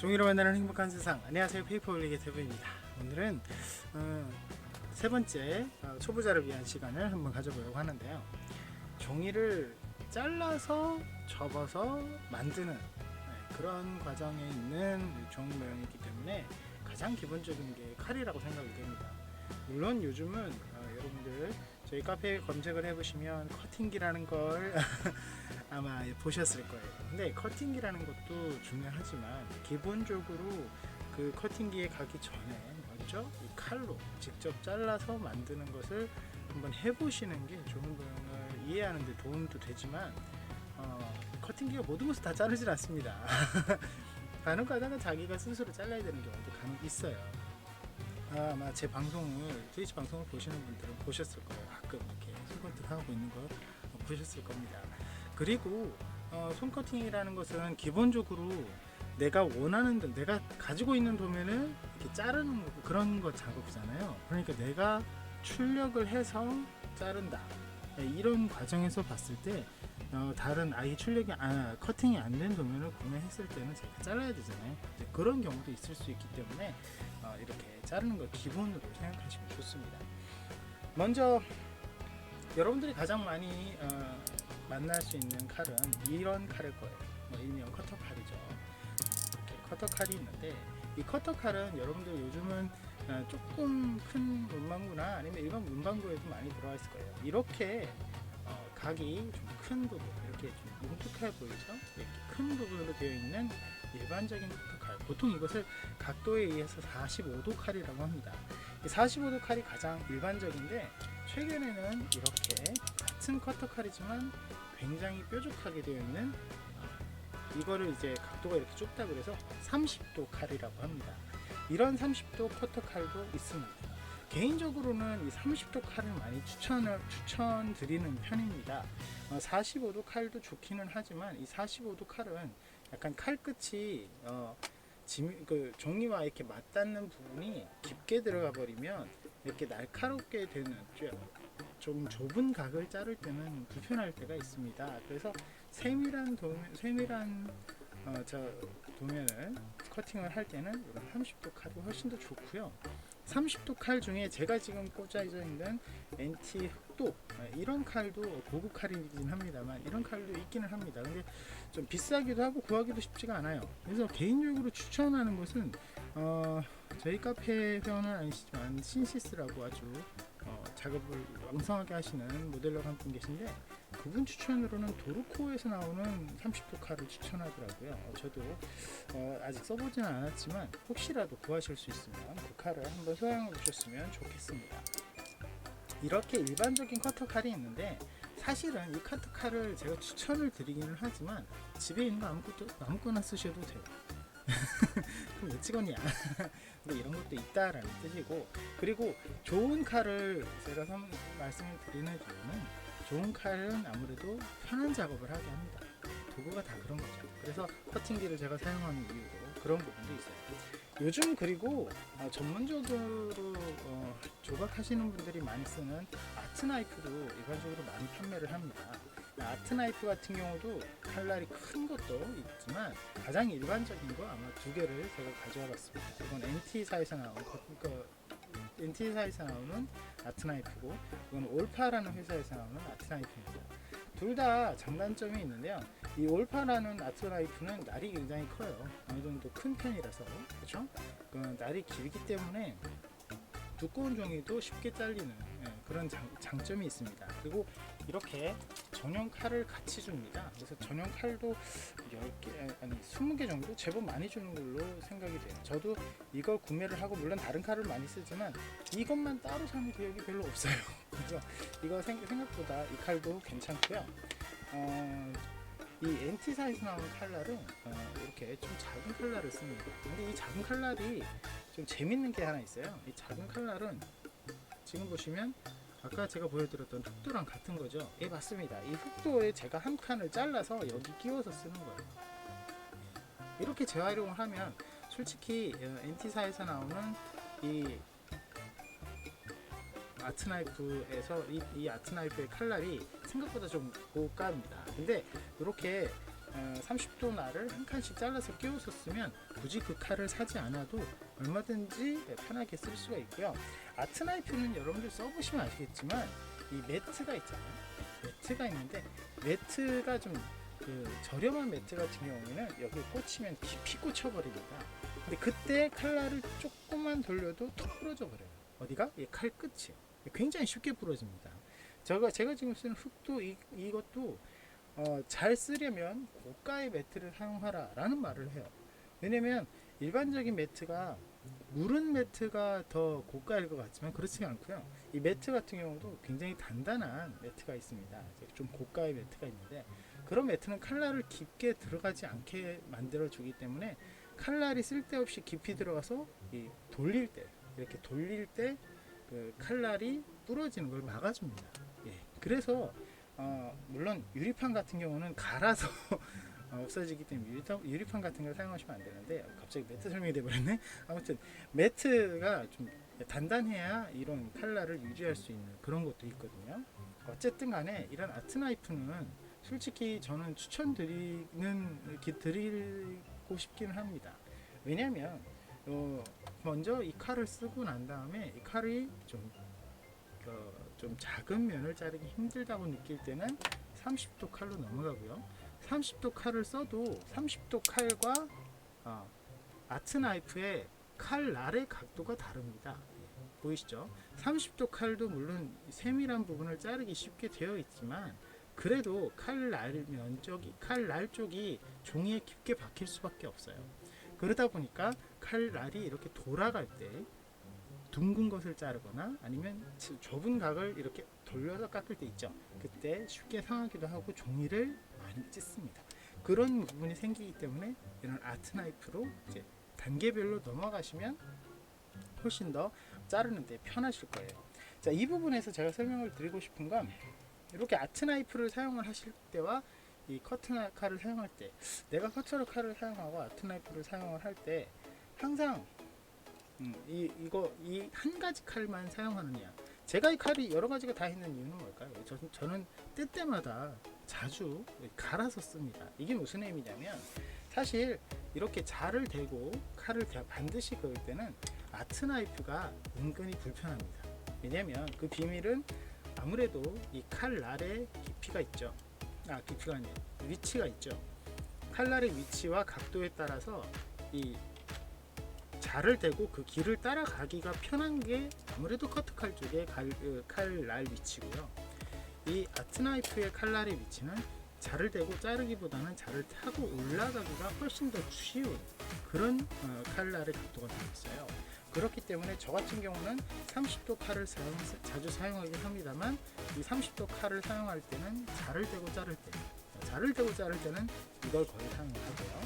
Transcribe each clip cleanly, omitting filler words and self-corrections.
종이로 만나는 행복한 세상. 안녕하세요, 페이퍼 올리게 대부입니다. 오늘은 세 번째 초보자를 위한 시간을 한번 가져보려고 하는데요. 종이를 잘라서 접어서 만드는 그런 과정에 있는 종이 모양이기 때문에 가장 기본적인 게 칼이라고 생각이 됩니다. 물론 요즘은 여러분들 저희 카페에 검색을 해보시면 커팅기라는 걸 아마 보셨을 거예요. 근데 커팅기라는 것도 중요하지만 기본적으로 그 커팅기에 가기 전에 먼저 이 칼로 직접 잘라서 만드는 것을 한번 해보시는 게 종이 모양을 이해하는 데 도움도 되지만 커팅기가 모든 것을 다 자르질 않습니다. 간혹 가다가 자기가 스스로 잘라야 되는 경우도 간혹 있어요. 아마 제 방송을, 트위치 방송을 보시는 분들은 보셨을 거예요. 가끔 이렇게 손커팅하고 있는 거 보셨을 겁니다. 그리고 손커팅이라는 것은 기본적으로 내가 원하는, 내가 가지고 있는 도면을 이렇게 자르는 그런 거 작업이잖아요. 그러니까 내가 출력을 해서 자른다. 이런 과정에서 봤을 때 다른 아예 출력이 커팅이 안 된 도면을 구매했을 때는 제가 잘라야 되잖아요. 그런 경우도 있을 수 있기 때문에 이렇게 자르는 걸 기본으로 생각하시면 좋습니다. 먼저 여러분들이 가장 많이 만날 수 있는 칼은 이런 칼일 거예요. 일명 커터 칼이죠. 이렇게 커터 칼이 있는데 이 커터 칼은 여러분들 요즘은 조금 큰 문방구나 아니면 일반 문방구에도 많이 들어와 있을 거예요. 이렇게 각이 좀 큰 부분, 이렇게 좀 뭉툭해 보이죠? 이렇게 큰 부분으로 되어 있는 일반적인 커터 칼. 보통 이것을 각도에 의해서 45도 칼이라고 합니다. 45도 칼이 가장 일반적인데 최근에는 이렇게 같은 커터 칼이지만 굉장히 뾰족하게 되어 있는 이거를 이제 각도가 이렇게 좁다 그래서 30도 칼이라고 합니다. 이런 30도 커터 칼도 있습니다. 개인적으로는 이 30도 칼을 많이 추천드리는 편입니다. 45도 칼도 좋기는 하지만 이 45도 칼은 약간 칼 끝이 그 종이와 이렇게 맞닿는 부분이 깊게 들어가 버리면 이렇게 날카롭게 되는 좀 좁은 각을 자를 때는 불편할 때가 있습니다. 그래서 세밀한 도면을 커팅을 할 때는 이런 30도 칼이 훨씬 더 좋고요. 30도 칼 중에 제가 지금 꽂아져 있는 NT 흑도 이런 칼도 고급 칼이긴 합니다만 이런 칼도 있기는 합니다. 근데 좀 비싸기도 하고 구하기도 쉽지가 않아요. 그래서 개인적으로 추천하는 것은 저희 카페 회원은 아니시지만 신시스라고 아주 작업을 왕성하게 하시는 모델러가 한 분 계신데 그분 추천으로는 도르코에서 나오는 30도 칼을 추천하더라고요. 저도 아직 써보지는 않았지만 혹시라도 구하실 수 있으면 그 칼을 한번 사용해 보셨으면 좋겠습니다. 이렇게 일반적인 커터 칼이 있는데 사실은 이 커터 칼을 제가 추천을 드리기는 하지만 집에 있는 거 아무거나 쓰셔도 돼요. 그럼 왜 찍었냐? 근데 이런 것도 있다라는 뜻이고, 그리고 좋은 칼을 제가 말씀을 드리는 이유는 좋은 칼은 아무래도 편한 작업을 하게 합니다. 도구가 다 그런 거죠. 그래서 커팅기를 제가 사용하는 이유도 그런 부분도 있어요. 요즘 그리고 전문적으로 조각하시는 분들이 많이 쓰는 아트 나이프도 일반적으로 많이 판매를 합니다. 아트 나이프 같은 경우도 칼날이 큰 것도 있지만 가장 일반적인 거 아마 두 개를 제가 가져와 봤습니다. 이건 NT사에서 나오는 아트 나이프고 이건 올파라는 회사에서 나오는 아트 나이프입니다. 둘 다 장단점이 있는데요. 이 올파라는 아트 나이프는 날이 굉장히 커요. 어느 정도 큰 편이라서 그렇죠? 날이 길기 때문에 두꺼운 종이도 쉽게 잘리는 그런 장점이 있습니다. 그리고 이렇게 전용 칼을 같이 줍니다. 그래서 전용 칼도 10개, 아니 20개 정도 제법 많이 주는 걸로 생각이 돼요. 저도 이걸 구매를 하고 물론 다른 칼을 많이 쓰지만 이것만 따로 사는 기억이 별로 없어요. 그래서 이거 생각보다 이 칼도 괜찮고요. 이 NT사에서 나오는 칼날은 이렇게 좀 작은 칼날을 씁니다. 근데 이 작은 칼날이 좀 재밌는 게 하나 있어요. 이 작은 칼날은 지금 보시면 아까 제가 보여드렸던 흑도랑 같은 거죠. 예, 맞습니다. 이 흑도에 제가 한 칸을 잘라서 여기 끼워서 쓰는 거예요. 이렇게 재활용을 하면 솔직히 NT사에서 나오는 이 아트나이프에서 이 아트나이프의 칼날이 생각보다 좀 고가입니다. 근데 이렇게 30도 날을 한 칸씩 잘라서 끼웠었으면 굳이 그 칼을 사지 않아도 얼마든지 편하게 쓸 수가 있고요. 아트 나이프는 여러분들 써보시면 아시겠지만 이 매트가 있잖아요. 매트가 있는데 매트가 좀 저렴한 매트 같은 경우에는 여기 꽂히면 깊이 꽂혀버립니다. 근데 그때 칼날을 조금만 돌려도 톡 부러져 버려요. 어디가? 이 칼 끝이 굉장히 쉽게 부러집니다. 제가 지금 쓰는 흙도 이것도 잘 쓰려면 고가의 매트를 사용하라 라는 말을 해요. 왜냐면 일반적인 매트가 무른 매트가 더 고가일 것 같지만 그렇지가 않고요. 이 매트 같은 경우도 굉장히 단단한 매트가 있습니다. 좀 고가의 매트가 있는데 그런 매트는 칼날을 깊게 들어가지 않게 만들어 주기 때문에 칼날이 쓸데없이 깊이 들어가서 이렇게 돌릴 때 그 칼날이 부러지는 걸 막아줍니다. 예. 그래서 물론 유리판 같은 경우는 갈아서 없어지기 때문에 유리판 같은 걸 사용하시면 안 되는데 갑자기 매트 설명이 돼버렸네. 아무튼 매트가 좀 단단해야 이런 칼날을 유지할 수 있는 그런 것도 있거든요. 어쨌든 간에 이런 아트 나이프는 솔직히 저는 드리고 싶기는 합니다. 왜냐면 먼저 이 칼을 쓰고 난 다음에 이 칼이 좀 작은 면을 자르기 힘들다고 느낄 때는 30도 칼로 넘어가고요. 30도 칼을 써도 30도 칼과 아트 나이프의 칼날의 각도가 다릅니다. 보이시죠? 30도 칼도 물론 세밀한 부분을 자르기 쉽게 되어 있지만 그래도 칼날 쪽이 종이에 깊게 박힐 수밖에 없어요. 그러다 보니까 칼날이 이렇게 돌아갈 때 둥근 것을 자르거나 아니면 좁은 각을 이렇게 돌려서 깎을 때 있죠. 그때 쉽게 상하기도 하고 종이를 많이 찢습니다. 그런 부분이 생기기 때문에 이런 아트 나이프로 이제 단계별로 넘어가시면 훨씬 더 자르는데 편하실 거예요. 자, 이 부분에서 제가 설명을 드리고 싶은 건 이렇게 아트 나이프를 사용을 하실 때와 이 커트 칼을 사용할 때 내가 커트 칼을 사용하고 아트 나이프를 사용을 할 때 항상 이 한 가지 칼만 사용하느냐, 제가 이 칼이 여러 가지가 다 있는 이유는 뭘까요? 저는 때때마다 자주 갈아서 씁니다. 이게 무슨 의미냐면 사실 이렇게 자를 대고 칼을 반드시 그을 때는 아트 나이프가 은근히 불편합니다. 왜냐면 그 비밀은 아무래도 이 칼날에 깊이가 있죠. 깊이가 아니에요. 위치가 있죠. 칼날의 위치와 각도에 따라서 이 자를 대고 그 길을 따라가기가 편한 게 아무래도 커트칼 쪽의 칼날 위치고요. 이 아트 나이프의 칼날의 위치는 자를 대고 자르기보다는 자를 타고 올라가기가 훨씬 더 쉬운 그런 칼날의 각도가 되어 있어요. 그렇기 때문에 저 같은 경우는 30도 칼을 자주 사용하긴 합니다만 이 30도 칼을 사용할 때는 자를 대고 자를 때는 이걸 거의 사용을 하고요.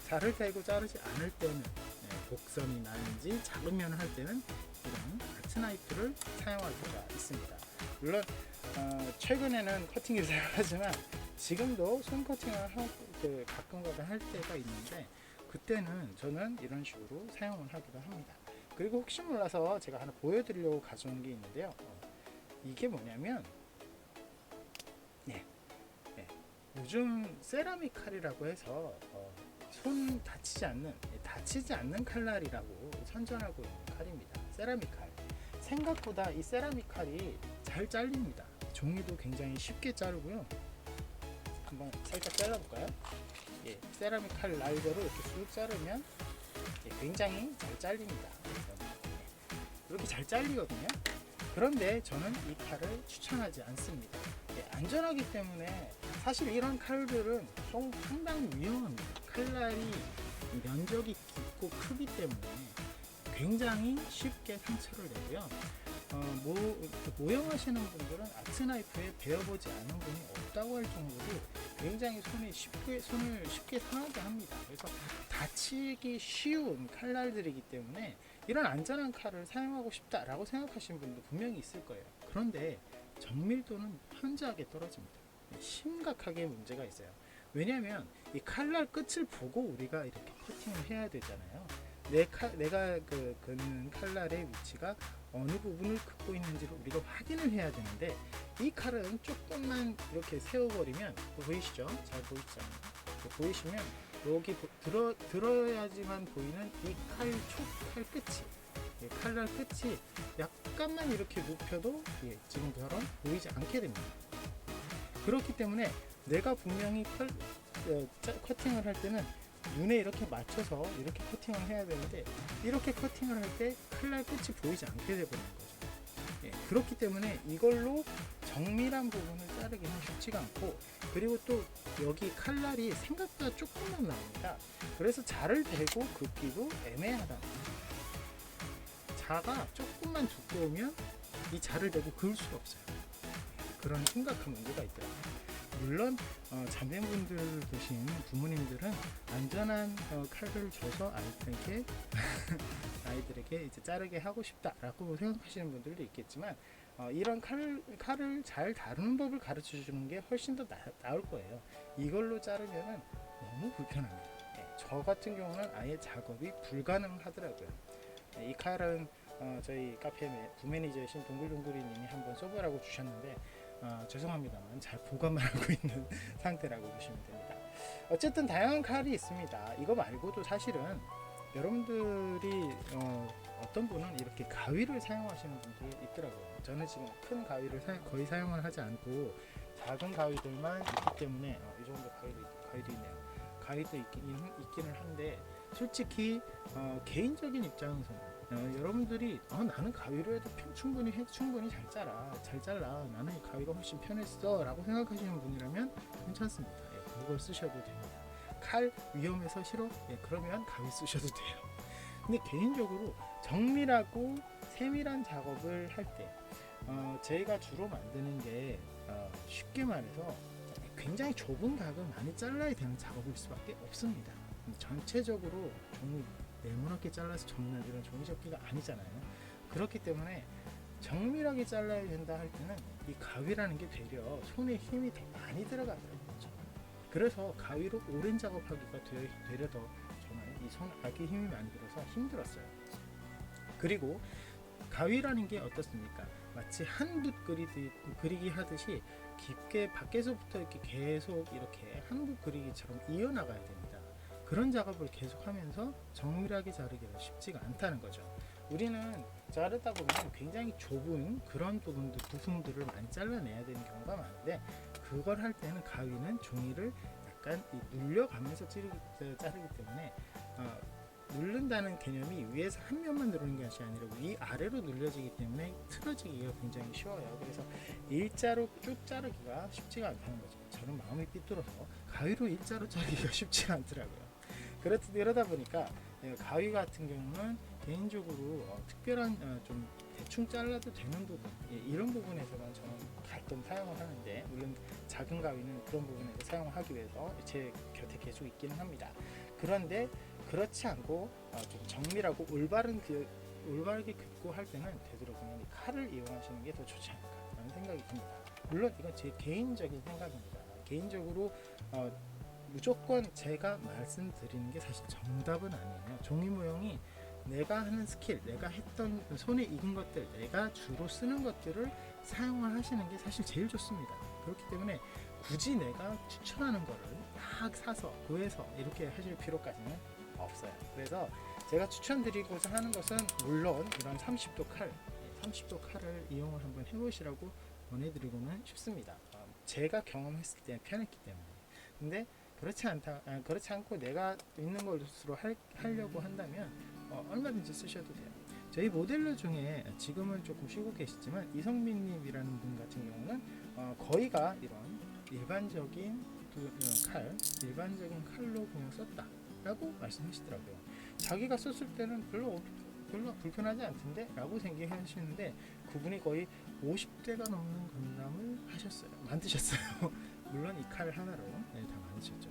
자를 대고 자르지 않을 때는 곡선이 나는지 작은 면을 할 때는 이런 아트 나이프를 사용할 수가 있습니다. 물론 최근에는 커팅기를 사용하지만 지금도 손 커팅을 가끔가다 할 때가 있는데 그때는 저는 이런 식으로 사용을 하기도 합니다. 그리고 혹시 몰라서 제가 하나 보여드리려고 가져온 게 있는데요. 이게 뭐냐면 요즘 세라믹 칼이라고 해서 손 다치지 않는 칼날이라고 선전하고 있는 칼입니다. 세라믹 칼. 생각보다 이 세라믹 칼이 잘 잘립니다. 종이도 굉장히 쉽게 자르고요. 한번 살짝 잘라볼까요? 세라믹 칼 날개로 이렇게 쑥 자르면 굉장히 잘 잘립니다. 이렇게 잘 잘리거든요. 그런데 저는 이 칼을 추천하지 않습니다. 안전하기 때문에 사실 이런 칼들은 상당히 위험합니다. 칼날이 면적이 깊고 크기 때문에 굉장히 쉽게 상처를 내고요. 모형하시는 분들은 아트 나이프에 배워보지 않은 분이 없다고 할 정도로 굉장히 손을 쉽게 상하게 합니다. 그래서 다치기 쉬운 칼날들이기 때문에 이런 안전한 칼을 사용하고 싶다라고 생각하시는 분도 분명히 있을 거예요. 그런데 정밀도는 현저하게 떨어집니다. 심각하게 문제가 있어요. 왜냐하면 이 칼날 끝을 보고 우리가 이렇게 커팅을 해야 되잖아요. 내가 긋는 칼날의 위치가 어느 부분을 긋고 있는지를 우리가 확인을 해야 되는데 이 칼은 조금만 이렇게 세워버리면 보이시죠? 잘 보이시잖아요. 보이시면 여기 들어야지만 보이는 이 칼 끝이, 칼날 끝이 약간만 이렇게 눕혀도 지금처럼 보이지 않게 됩니다. 그렇기 때문에 내가 분명히 커팅을 할 때는 눈에 이렇게 맞춰서 이렇게 커팅을 해야 되는데, 이렇게 커팅을 할 때 칼날 끝이 보이지 않게 되버리는 거죠. 그렇기 때문에 이걸로 정밀한 부분을 자르기는 쉽지가 않고, 그리고 또 여기 칼날이 생각보다 조금만 나옵니다. 그래서 자를 대고 긋기도 애매하다. 자가 조금만 두꺼우면 이 자를 대고 그을 수가 없어요. 그런 심각한 문제가 있더라고요. 물론 자매분들 계신 부모님들은 안전한 칼을 줘서 아이들에게 이제 자르게 하고 싶다라고 생각하시는 분들도 있겠지만, 이런 칼을 잘 다루는 법을 가르쳐 주는 게 훨씬 더 나을 거예요. 이걸로 자르면 너무 불편합니다. 저 같은 경우는 아예 작업이 불가능하더라고요. 이 칼은 저희 카페 부매니저이신 동글동글이님이 한번 써보라고 주셨는데, 죄송합니다만 잘 보관만 하고 있는 상태라고 보시면 됩니다. 어쨌든 다양한 칼이 있습니다. 이거 말고도 사실은 여러분들이 어떤 분은 이렇게 가위를 사용하시는 분들이 있더라고요. 저는 지금 큰 가위를 거의 사용을 하지 않고 작은 가위들만 있기 때문에 이 정도 가위도 있네요. 가위도 있기는 한데, 솔직히 개인적인 입장에서는 여러분들이 나는 가위로 해도 충분히 잘 잘라, 나는 이 가위가 훨씬 편했어 라고 생각하시는 분이라면 괜찮습니다. 그걸 쓰셔도 됩니다. 칼 위험해서 싫어? 그러면 가위 쓰셔도 돼요. 근데 개인적으로 정밀하고 세밀한 작업을 할 때 저희가 주로 만드는 게 쉽게 말해서 굉장히 좁은 각을 많이 잘라야 되는 작업일 수밖에 없습니다. 전체적으로 종이 네모나게 잘라서 접는 이런 종이 접기가 아니잖아요. 그렇기 때문에 정밀하게 잘라야 된다 할 때는 이 가위라는 게 되려 손에 힘이 더 많이 들어가더라고요. 그래서 가위로 오랜 작업하기가 되려 더 저는 이 손아귀 힘이 많이 들어서 힘들었어요. 그리고 가위라는 게 어떻습니까? 마치 한 붓 그리기 하듯이 깊게 밖에서부터 이렇게 계속 이렇게 한 붓 그리기처럼 이어나가야 됩니다. 그런 작업을 계속하면서 정밀하게 자르기가 쉽지가 않다는 거죠. 우리는 자르다 보면 굉장히 좁은 그런 부분들을 많이 잘라내야 되는 경우가 많은데, 그걸 할 때는 가위는 종이를 약간 눌려가면서 자르기 때문에 누른다는 개념이 위에서 한 면만 누르는 것이 아니라 위아래로 눌려지기 때문에 틀어지기가 굉장히 쉬워요. 그래서 일자로 쭉 자르기가 쉽지가 않다는 거죠. 저는 마음이 삐뚤어서 가위로 일자로 자르기가 쉽지가 않더라고요. 그러다 보니까 가위 같은 경우는 개인적으로 특별한 좀 대충 잘라도 되는 부분, 이런 부분에서만 저는 가끔 사용을 하는데, 물론 작은 가위는 그런 부분에서 사용하기 위해서 제 곁에 계속 있기는 합니다. 그런데 그렇지 않고 좀 정밀하고 올바르게 긋고 할 때는 되도록이면 이 칼을 이용하시는 게 더 좋지 않을까라는 생각이 듭니다. 물론 이건 제 개인적인 생각입니다. 개인적으로 무조건 제가 말씀드리는 게 사실 정답은 아니에요. 종이 모형이 내가 하는 스킬, 내가 했던 손에 익은 것들, 내가 주로 쓰는 것들을 사용을 하시는 게 사실 제일 좋습니다. 그렇기 때문에 굳이 내가 추천하는 거를 막 사서 구해서 이렇게 하실 필요까지는 없어요. 그래서 제가 추천드리고자 하는 것은 물론 이런 30도 칼을 이용을 한번 해보시라고 권해드리고는 싶습니다. 제가 경험했을 때 편했기 때문에. 근데 그렇지 않고 내가 있는 것으로 하려고 한다면 얼마든지 쓰셔도 돼요. 저희 모델러 중에 지금은 조금 쉬고 계시지만 이성민님이라는 분 같은 경우는 거의가 이런 일반적인 칼로 그냥 썼다라고 말씀하시더라고요. 자기가 썼을 때는 별로 불편하지 않던데 라고 생각하시는데, 그분이 거의 50대가 넘는 건담을 만드셨어요. 물론 이 칼 하나로 다 만드셨죠.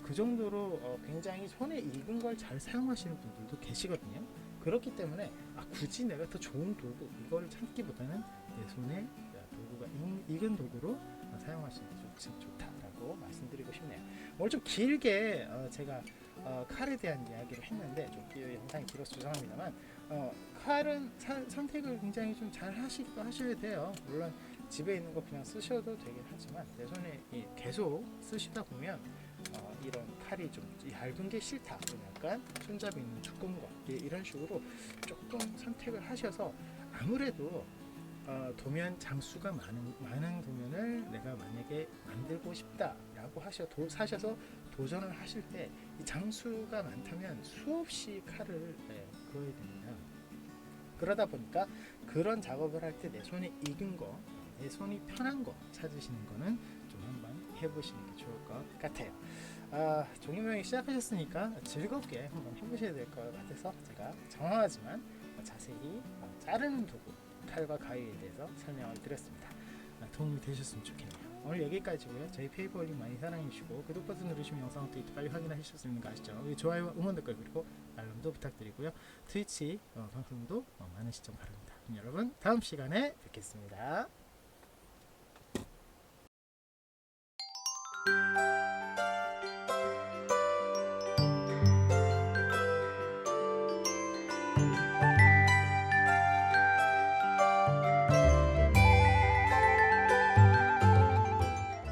그 정도로 굉장히 손에 익은 걸 잘 사용하시는 분들도 계시거든요. 그렇기 때문에 굳이 내가 더 좋은 도구 이걸 찾기보다는 내 손에 도구가 익은 도구로 사용하시는 게 좋다라고 말씀드리고 싶네요. 오늘 좀 길게 제가 칼에 대한 이야기를 했는데 좀 영상이 길어서 죄송합니다만, 칼은 선택을 굉장히 좀 잘 하셔야 돼요. 물론 집에 있는 거 그냥 쓰셔도 되긴 하지만 내 손에 계속 쓰시다 보면 이런 칼이 좀 얇은 게 싫다, 약간 손잡이 있는 두꺼운 거, 이런 식으로 조금 선택을 하셔서, 아무래도 도면 장수가 많은 도면을 내가 만약에 만들고 싶다라고 사셔서 도전을 하실 때 이 장수가 많다면 수없이 칼을 그어야 됩니다. 그러다 보니까 그런 작업을 할 때 내 손이 익은 거, 내 손이 편한 거 찾으시는 거는 좀 한번 해보시는 게 좋을 것 같아요. 종이 모양이 시작하셨으니까 즐겁게 한번 해보셔야 될 것 같아서 제가 장황하지만 자세히 자르는 도구, 칼과 가위에 대해서 설명을 드렸습니다. 도움이 되셨으면 좋겠네요. 오늘 여기까지고요. 저희 페이퍼홀릭 많이 사랑해주시고 구독 버튼 누르시면 영상 업데이트 빨리 확인하실 수 있는 거 아시죠? 좋아요와 응원 댓글 그리고 알람도 부탁드리고요. 트위치 방송도 많은 시청 바랍니다. 여러분 다음 시간에 뵙겠습니다.